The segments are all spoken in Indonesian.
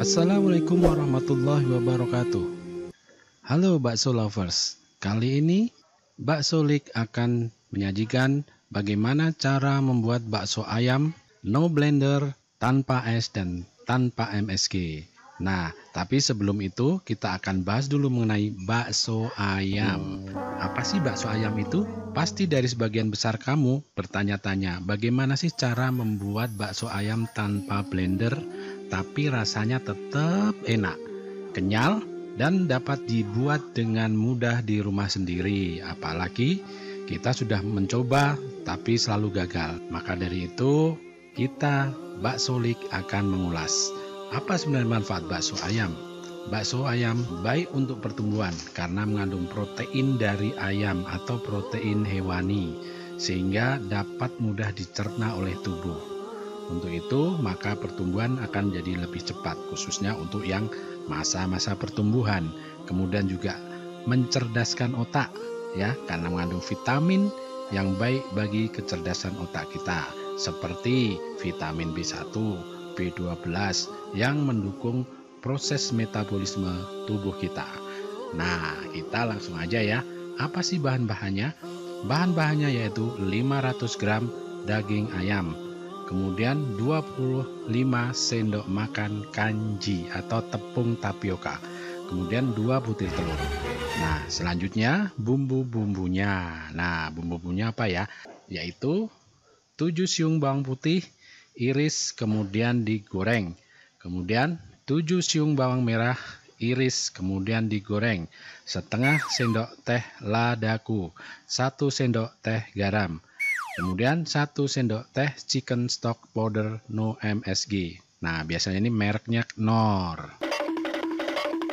Assalamualaikum warahmatullahi wabarakatuh. Halo bakso lovers, kali ini Bakso Lik akan menyajikan bagaimana cara membuat bakso ayam no blender, tanpa es dan tanpa MSG. Nah, tapi sebelum itu kita akan bahas dulu mengenai bakso ayam. Apa sih bakso ayam itu? Pasti dari sebagian besar kamu bertanya-tanya, bagaimana sih cara membuat bakso ayam tanpa blender tapi rasanya tetap enak, kenyal, dan dapat dibuat dengan mudah di rumah sendiri. Apalagi kita sudah mencoba tapi selalu gagal. Maka dari itu kita Bakso Lik akan mengulas apa sebenarnya manfaat bakso ayam. Bakso ayam baik untuk pertumbuhan karena mengandung protein dari ayam atau protein hewani sehingga dapat mudah dicerna oleh tubuh. Untuk itu maka pertumbuhan akan jadi lebih cepat, khususnya untuk yang masa-masa pertumbuhan. Kemudian juga mencerdaskan otak ya, karena mengandung vitamin yang baik bagi kecerdasan otak kita, seperti vitamin B1, B12 yang mendukung proses metabolisme tubuh kita. Nah, kita langsung aja ya. Apa sih bahan-bahannya? Bahan-bahannya yaitu 500 gram daging ayam, kemudian 25 sendok makan kanji atau tepung tapioka, kemudian 2 butir telur. Nah, selanjutnya bumbu-bumbunya. Nah, bumbu-bumbunya apa ya? Yaitu 7 siung bawang putih iris kemudian digoreng. Kemudian 7 siung bawang merah iris kemudian digoreng. Setengah sendok teh ladaku, 1 sendok teh garam. Kemudian 1 sendok teh chicken stock powder no MSG. Nah, biasanya ini mereknya Knorr.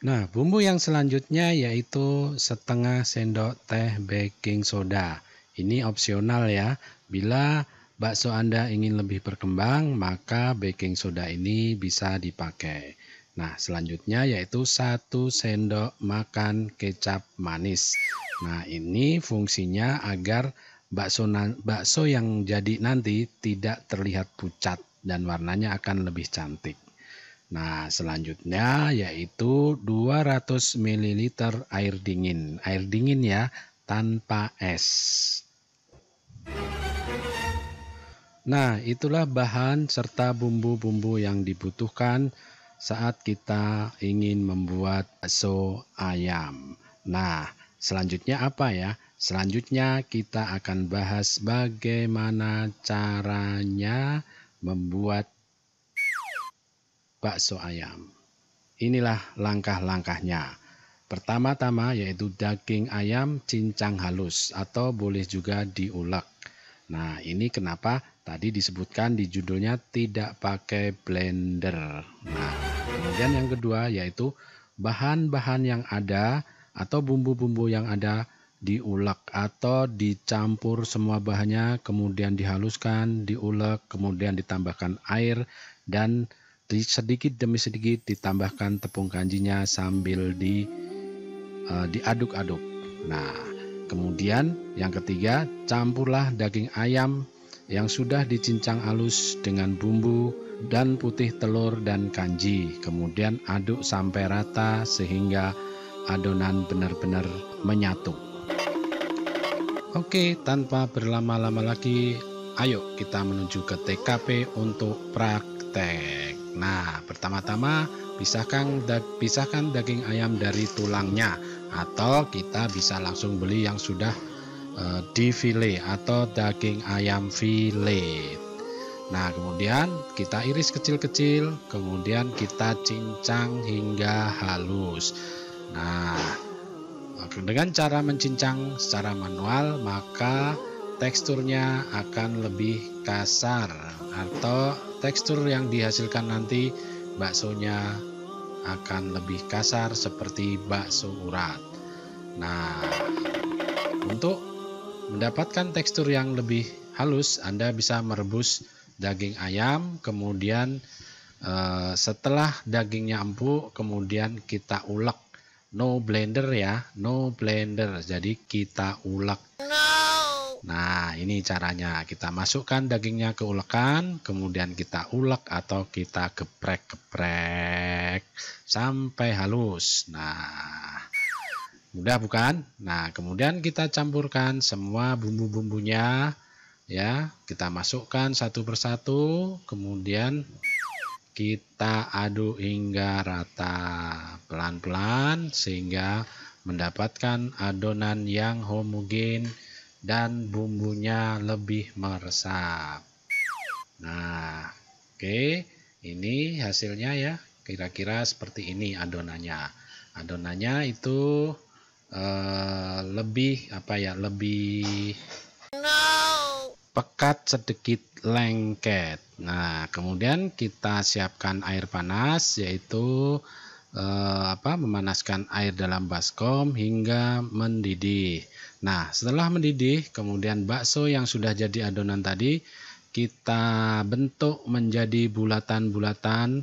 Nah, bumbu yang selanjutnya yaitu setengah sendok teh baking soda. Ini opsional ya. Bila bakso Anda ingin lebih berkembang, maka baking soda ini bisa dipakai. Nah, selanjutnya yaitu 1 sendok makan kecap manis. Nah, ini fungsinya agar bakso yang jadi nanti tidak terlihat pucat dan warnanya akan lebih cantik. Nah, selanjutnya yaitu 200 ml air dingin ya, tanpa es. Nah, itulah bahan serta bumbu-bumbu yang dibutuhkan saat kita ingin membuat bakso ayam. Nah, selanjutnya apa ya? Selanjutnya kita akan bahas bagaimana caranya membuat bakso ayam. Inilah langkah-langkahnya. Pertama-tama yaitu daging ayam cincang halus atau boleh juga diulek. Nah, ini kenapa tadi disebutkan di judulnya tidak pakai blender. Nah, kemudian yang kedua yaitu bahan-bahan yang ada atau bumbu-bumbu yang ada diulek atau dicampur semua bahannya, kemudian dihaluskan, diulek, kemudian ditambahkan air dan sedikit demi sedikit ditambahkan tepung kanjinya sambil diaduk-aduk. Nah, kemudian yang ketiga, campurlah daging ayam yang sudah dicincang halus dengan bumbu dan putih telur dan kanji. Kemudian aduk sampai rata sehingga adonan benar-benar menyatu. Oke, tanpa berlama-lama lagi, ayo kita menuju ke TKP untuk praktek. Nah, pertama-tama pisahkan daging ayam dari tulangnya, atau kita bisa langsung beli yang sudah di file atau daging ayam file. Nah, kemudian kita iris kecil-kecil, kemudian kita cincang hingga halus. Nah, dengan cara mencincang secara manual, maka teksturnya akan lebih kasar, atau tekstur yang dihasilkan nanti baksonya akan lebih kasar seperti bakso urat. Nah, untuk mendapatkan tekstur yang lebih halus, Anda bisa merebus daging ayam, kemudian setelah dagingnya empuk, kemudian kita ulek. No blender ya, no blender. Jadi kita ulek. Nah, ini caranya. Kita masukkan dagingnya ke ulekan, kemudian kita ulek atau kita geprek-geprek sampai halus. Nah, mudah bukan? Nah, kemudian kita campurkan semua bumbu-bumbunya ya. Kita masukkan satu persatu, kemudian kita aduk hingga rata pelan-pelan sehingga mendapatkan adonan yang homogen dan bumbunya lebih meresap. Nah, oke, ini hasilnya ya. Kira-kira seperti ini adonannya. Adonannya itu lebih lebih pekat, sedikit lengket. Nah, kemudian kita siapkan air panas, yaitu memanaskan air dalam baskom hingga mendidih. Nah, setelah mendidih, kemudian bakso yang sudah jadi adonan tadi kita bentuk menjadi bulatan-bulatan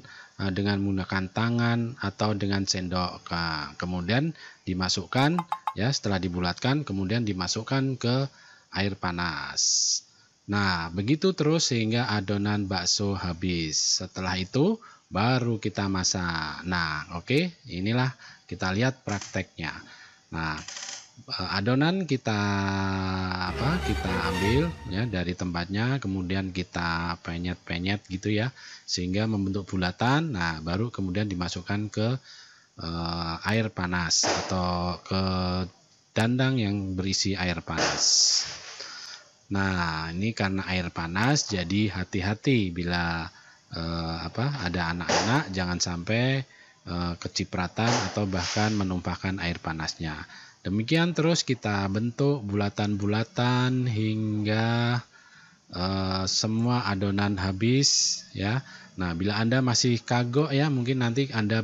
dengan menggunakan tangan atau dengan sendok. Nah, kemudian dimasukkan ya, setelah dibulatkan kemudian dimasukkan ke air panas. Nah, begitu terus sehingga adonan bakso habis. Setelah itu baru kita masak. Nah, oke, inilah kita lihat prakteknya. Nah, adonan kita ambil ya dari tempatnya, kemudian kita penyet-penyet gitu ya sehingga membentuk bulatan. Nah, baru kemudian dimasukkan ke air panas atau ke dandang yang berisi air panas. Nah, ini karena air panas jadi hati-hati bila ada anak-anak, jangan sampai kecipratan atau bahkan menumpahkan air panasnya. Demikian terus kita bentuk bulatan-bulatan hingga semua adonan habis ya. Nah, bila Anda masih kagok ya, mungkin nanti Anda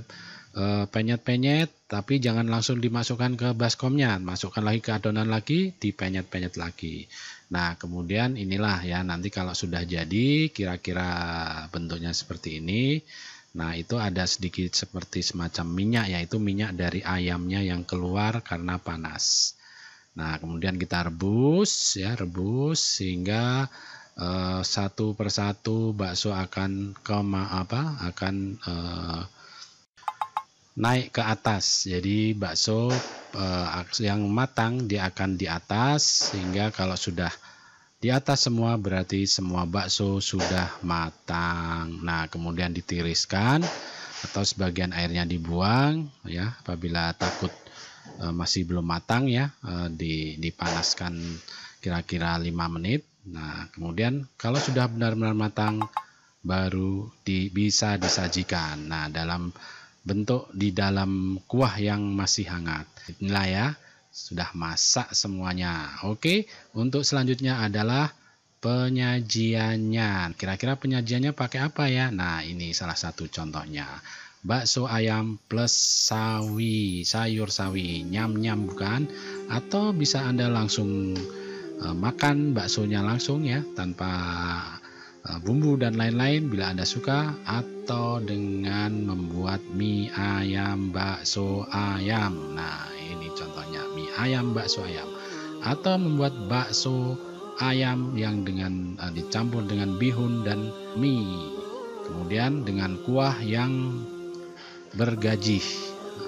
penyet-penyet, tapi jangan langsung dimasukkan ke baskomnya. Masukkan lagi ke adonan lagi, dipenyet-penyet lagi. Nah, kemudian inilah ya, nanti kalau sudah jadi kira-kira bentuknya seperti ini. Nah, itu ada sedikit seperti semacam minyak, yaitu minyak dari ayamnya yang keluar karena panas. Nah, kemudian kita rebus ya, rebus sehingga satu persatu bakso akan naik ke atas. Jadi bakso yang matang dia akan di atas, sehingga kalau sudah di atas semua berarti semua bakso sudah matang. Nah, kemudian ditiriskan atau sebagian airnya dibuang ya, apabila takut masih belum matang ya, dipanaskan kira-kira 5 menit. Nah, kemudian kalau sudah benar-benar matang baru bisa disajikan. Nah, dalam bentuk di dalam kuah yang masih hangat. Inilah ya, sudah masak semuanya. Oke, untuk selanjutnya adalah penyajiannya. Kira-kira penyajiannya pakai apa ya? Nah, ini salah satu contohnya. Bakso ayam plus sawi, sayur sawi, nyam-nyam bukan? Atau bisa Anda langsung makan baksonya langsung ya, tanpa bumbu dan lain-lain bila Anda suka, atau dengan membuat mie ayam bakso ayam. Nah, ini contohnya mie ayam bakso ayam, atau membuat bakso ayam yang dengan dicampur dengan bihun dan mie, kemudian dengan kuah yang bergajih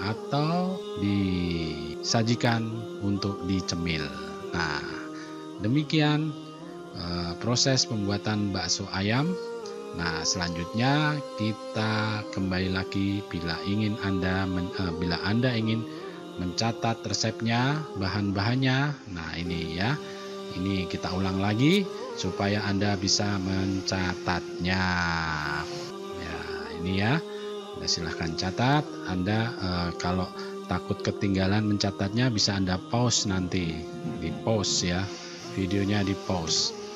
atau disajikan untuk dicemil. Nah, demikian proses pembuatan bakso ayam. Nah, selanjutnya kita kembali lagi bila Anda ingin mencatat resepnya, bahan-bahannya. Nah, ini ya. Ini kita ulang lagi supaya Anda bisa mencatatnya. Ya, ini ya. Anda silahkan catat. Anda kalau takut ketinggalan mencatatnya bisa Anda pause nanti. Di pause ya. Videonya di pause.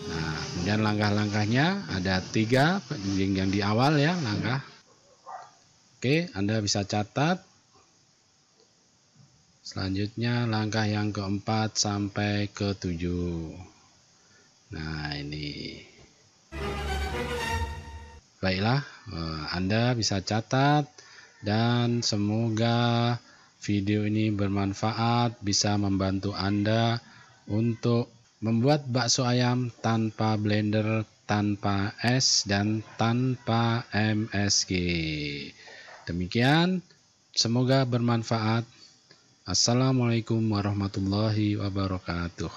Nah, kemudian langkah-langkahnya ada 3 yang di awal ya, langkah. Oke, Anda bisa catat. Selanjutnya langkah yang keempat sampai ke-7. Nah, ini. Baiklah, Anda bisa catat, dan semoga video ini bermanfaat, bisa membantu Anda untuk membuat bakso ayam tanpa blender, tanpa es, dan tanpa MSG. Demikian, semoga bermanfaat. Assalamualaikum warahmatullahi wabarakatuh.